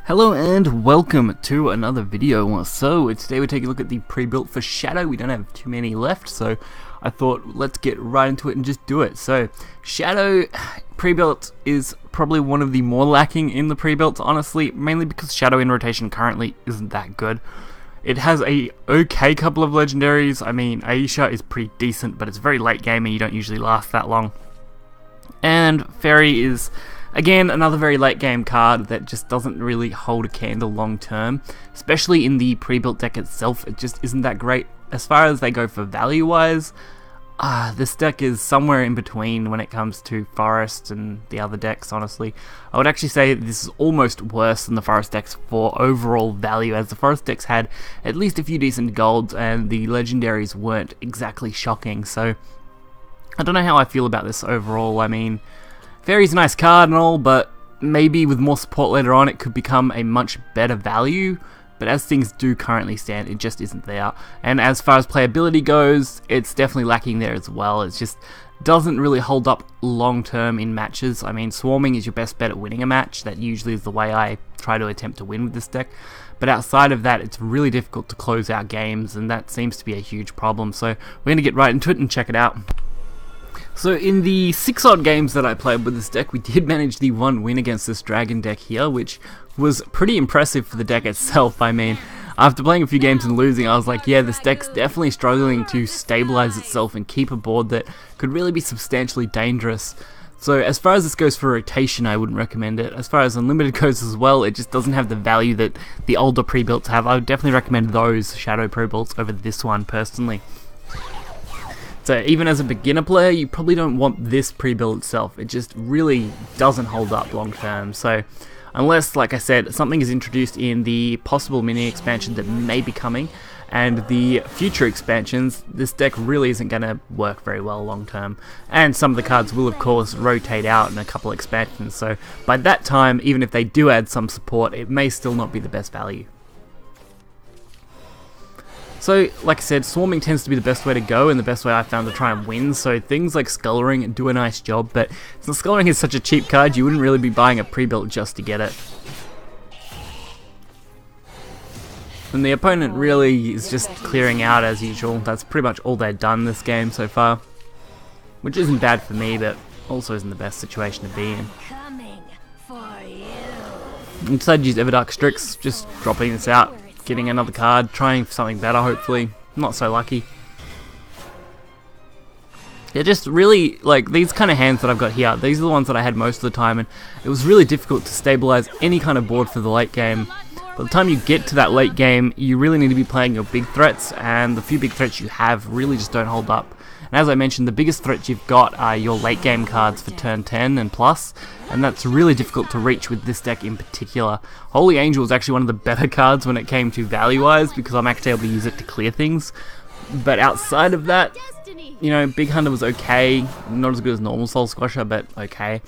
Hello and welcome to another video. So today we're taking a look at the pre-built for Shadow. We don't have too many left, so I thought let's get right into it and just do it. So Shadow pre-built is probably one of the more lacking in the pre-built, honestly, mainly because Shadow in rotation currently isn't that good. It has a okay couple of legendaries. I mean, Aisha is pretty decent, but it's very late game and you don't usually last that long. And Fairy is, again, another very late game card that just doesn't really hold a candle long term, especially in the pre-built deck itself. It just isn't that great. As far as they go for value wise, this deck is somewhere in between when it comes to Forest and the other decks, honestly. I would actually say this is almost worse than the Forest decks for overall value, as the Forest decks had at least a few decent golds and the legendaries weren't exactly shocking. So I don't know how I feel about this overall. I mean, Fairy's a nice card and all, but maybe with more support later on it could become a much better value, but as things do currently stand, it just isn't there. And as far as playability goes, it's definitely lacking there as well. It just doesn't really hold up long term in matches. I mean, swarming is your best bet at winning a match. That usually is the way I try to attempt to win with this deck. But outside of that, it's really difficult to close out games, and that seems to be a huge problem. So we're going to get right into it and check it out. So in the 6 odd games that I played with this deck, we did manage the 1 win against this dragon deck here, which was pretty impressive for the deck itself. I mean, after playing a few games and losing, I was like, yeah, this deck's definitely struggling to stabilize itself and keep a board that could really be substantially dangerous. So as far as this goes for rotation, I wouldn't recommend it. As far as Unlimited goes as well, it just doesn't have the value that the older pre-builts have. I would definitely recommend those Shadow pre-builts over this one personally. So even as a beginner player, you probably don't want this pre-build itself. It just really doesn't hold up long term. So unless, like I said, something is introduced in the possible mini expansion that may be coming and the future expansions, this deck really isn't going to work very well long term. And some of the cards will of course rotate out in a couple expansions. So by that time, even if they do add some support, it may still not be the best value. So, like I said, swarming tends to be the best way to go and the best way I found to try and win, so things like Skull Ring do a nice job, but since Skull Ring is such a cheap card, you wouldn't really be buying a pre-built just to get it. And the opponent really is just clearing out as usual. That's pretty much all they've done this game so far, which isn't bad for me, but also isn't the best situation to be in. I decided to use Everdark Strix, just dropping this out. Getting another card, trying for something better hopefully. Not so lucky. Yeah, just really, like, these kind of hands that I've got here, these are the ones that I had most of the time, and it was really difficult to stabilize any kind of board for the late game. By the time you get to that late game, you really need to be playing your big threats, and the few big threats you have really just don't hold up. And as I mentioned, the biggest threats you've got are your late game cards for turn 10 and plus, and that's really difficult to reach with this deck in particular. Holy Angel is actually one of the better cards when it came to value-wise, because I'm actually able to use it to clear things. But outside of that, you know, Big Hunter was okay, not as good as normal Soul Squasher, but okay.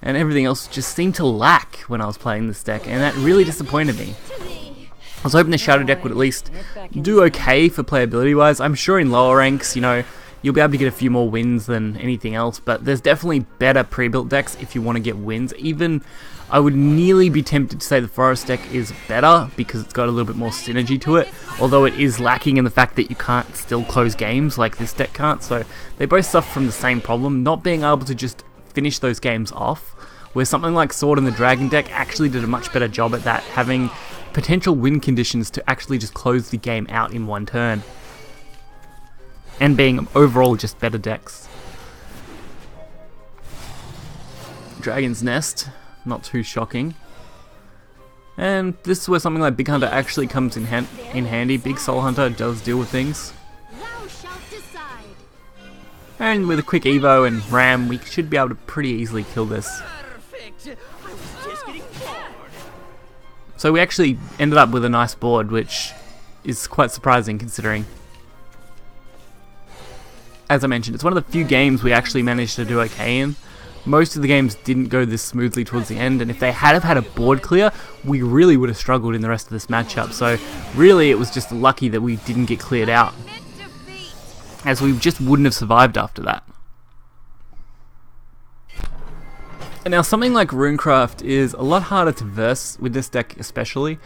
And everything else just seemed to lack when I was playing this deck, and that really disappointed me. I was hoping the Shadow deck would at least do okay for playability-wise. I'm sure in lower ranks, you know, you'll be able to get a few more wins than anything else, but there's definitely better pre-built decks if you want to get wins. Even, I would nearly be tempted to say the Forest deck is better because it's got a little bit more synergy to it, although it is lacking in the fact that you can't still close games like this deck can't, so they both suffer from the same problem, not being able to just finish those games off, where something like Sword in the Dragon deck actually did a much better job at that, having potential win conditions to actually just close the game out in one turn. And being overall just better decks. Dragon's Nest, not too shocking. And this is where something like Big Hunter actually comes in handy. Big Soul Hunter does deal with things. And with a quick Evo and Ram, we should be able to pretty easily kill this. So we actually ended up with a nice board, which is quite surprising considering. As I mentioned, it's one of the few games we actually managed to do okay in. Most of the games didn't go this smoothly towards the end, and if they had have had a board clear, we really would have struggled in the rest of this matchup. So really it was just lucky that we didn't get cleared out, as we just wouldn't have survived after that. Now something like Runecraft is a lot harder to verse with this deck especially,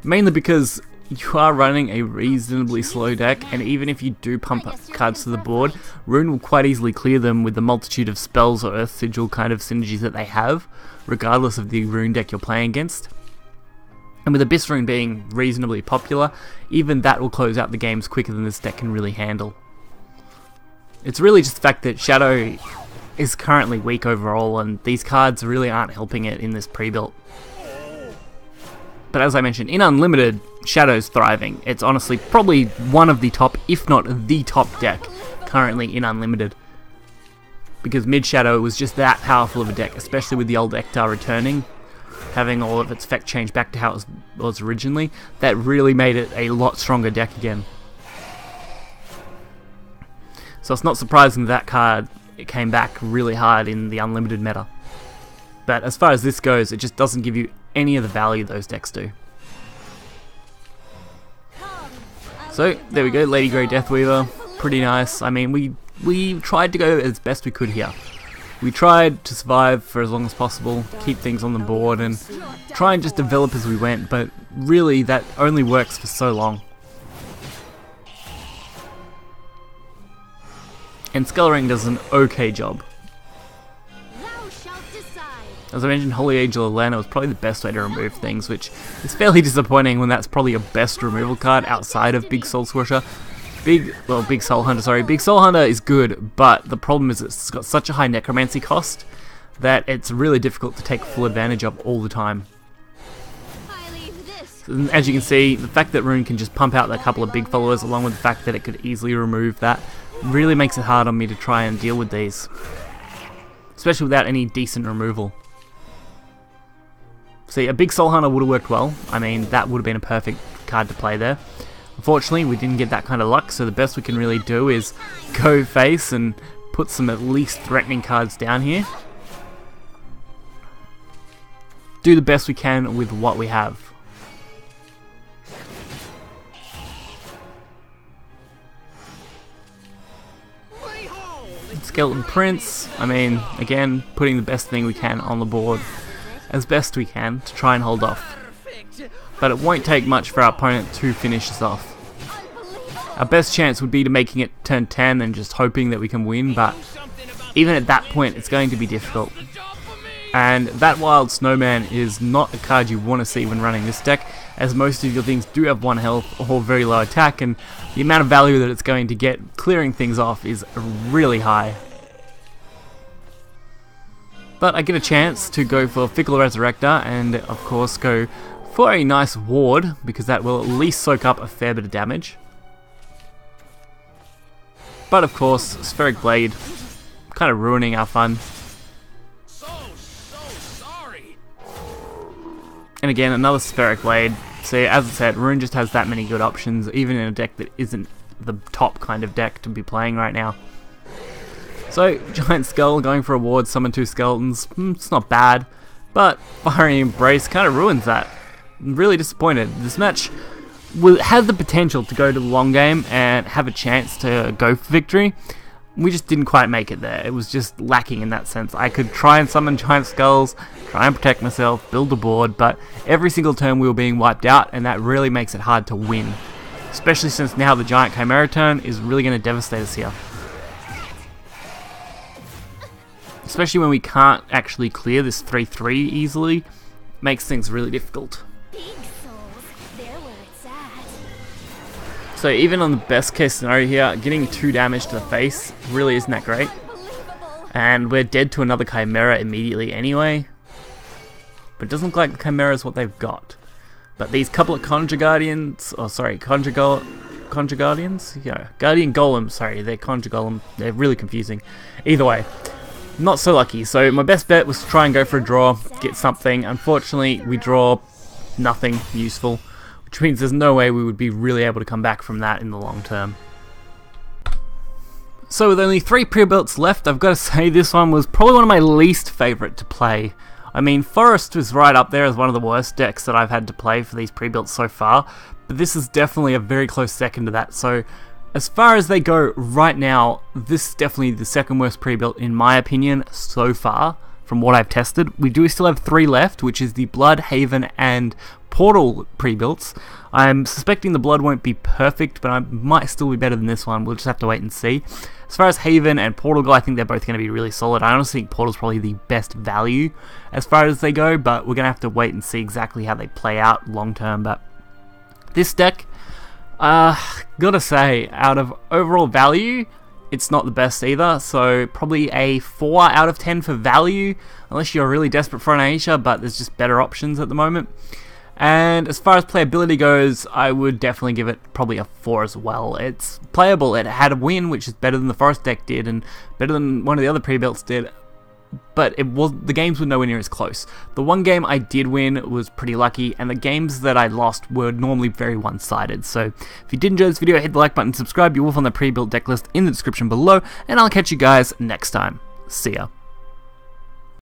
mainly because you are running a reasonably slow deck, and even if you do pump up cards to the board, Rune will quite easily clear them with the multitude of spells or Earth Sigil kind of synergies that they have, regardless of the Rune deck you're playing against. And with Abyss Rune being reasonably popular, even that will close out the games quicker than this deck can really handle. It's really just the fact that Shadow is currently weak overall, and these cards really aren't helping it in this pre-built. But as I mentioned, in Unlimited, Shadow's thriving. It's honestly probably one of the top, if not the top deck currently in Unlimited. Because Mid-Shadow was just that powerful of a deck, especially with the old Ektar returning, having all of its effect changed back to how it was originally. That really made it a lot stronger deck again. So it's not surprising that card it came back really hard in the Unlimited meta. But as far as this goes, it just doesn't give you any of the value those decks do. So there we go, Lady Grey Deathweaver, pretty nice. I mean, we tried to go as best we could here. We tried to survive for as long as possible, keep things on the board, and try and just develop as we went, but really that only works for so long. And Skullring does an okay job. As I mentioned, Holy Angel Atlanta was probably the best way to remove things, which is fairly disappointing when that's probably your best removal card outside of Big Soul Squisher. Big Soul Hunter, sorry. Big Soul Hunter is good, but the problem is it's got such a high necromancy cost that it's really difficult to take full advantage of all the time. And as you can see, the fact that Rune can just pump out a couple of big followers, along with the fact that it could easily remove that, really makes it hard on me to try and deal with these. Especially without any decent removal. See, a Big Soul Hunter would have worked well. I mean, that would have been a perfect card to play there. Unfortunately, we didn't get that kind of luck, so the best we can really do is go face and put some at least threatening cards down here. Do the best we can with what we have. Skeleton Prince, I mean, again, putting the best thing we can on the board as best we can to try and hold off. But it won't take much for our opponent to finish us off. Our best chance would be to making it turn 10 and just hoping that we can win, but even at that point it's going to be difficult. And that Wild Snowman is not a card you want to see when running this deck, as most of your things do have 1 health or very low attack, and the amount of value that it's going to get clearing things off is really high. But I get a chance to go for Fickle Resurrector and of course go for a nice ward, because that will at least soak up a fair bit of damage. But of course, Spheric Blade, kind of ruining our fun. And again, another Spheric Blade. See, as I said, Rune just has that many good options, even in a deck that isn't the top kind of deck to be playing right now. So, Giant Skull going for a ward, summon 2 skeletons, it's not bad, but Fiery Embrace kind of ruins that. I'm really disappointed. This match had the potential to go to the long game and have a chance to go for victory. We just didn't quite make it there. It was just lacking in that sense. I could try and summon Giant Skulls, try and protect myself, build a board, but every single turn we were being wiped out, and that really makes it hard to win. Especially since now the Giant Chimera turn is really going to devastate us here. Especially when we can't actually clear this 3-3 easily, makes things really difficult. So even on the best case scenario here, getting 2 damage to the face really isn't that great. And we're dead to another Chimera immediately anyway. But it doesn't look like the Chimera is what they've got. But these couple of Conjure Guardians, Conjure Guardians? Yeah, Guardian Golem, sorry, they're Conjure Golem, they're really confusing. Either way, not so lucky. So my best bet was to try and go for a draw, get something. Unfortunately, we draw nothing useful, which means there's no way we would be really able to come back from that in the long term. So with only 3 pre-builts left, I've got to say this one was probably one of my least favourite to play. I mean, Forest was right up there as one of the worst decks that I've had to play for these pre-builts so far, but this is definitely a very close second to that. So as far as they go right now, this is definitely the second worst pre-built in my opinion so far from what I've tested. We do still have 3 left, which is the Blood, Haven, and Portal pre-builts. I'm suspecting the Blood won't be perfect, but I might still be better than this one. We'll just have to wait and see. As far as Haven and Portal go, I think they're both going to be really solid. I honestly think Portal's probably the best value as far as they go, but we're going to have to wait and see exactly how they play out long term. But this deck, gotta say, out of overall value, it's not the best either, so probably a 4 out of 10 for value, unless you're really desperate for an Aisha, but there's just better options at the moment. And as far as playability goes, I would definitely give it probably a 4 as well. It's playable, it had a win, which is better than the Forest deck did, and better than one of the other pre-builts did, but the games were nowhere near as close. The one game I did win was pretty lucky, and the games that I lost were normally very one-sided. So if you did enjoy this video, hit the like button, subscribe, you will find the pre-built deck list in the description below, and I'll catch you guys next time. See ya.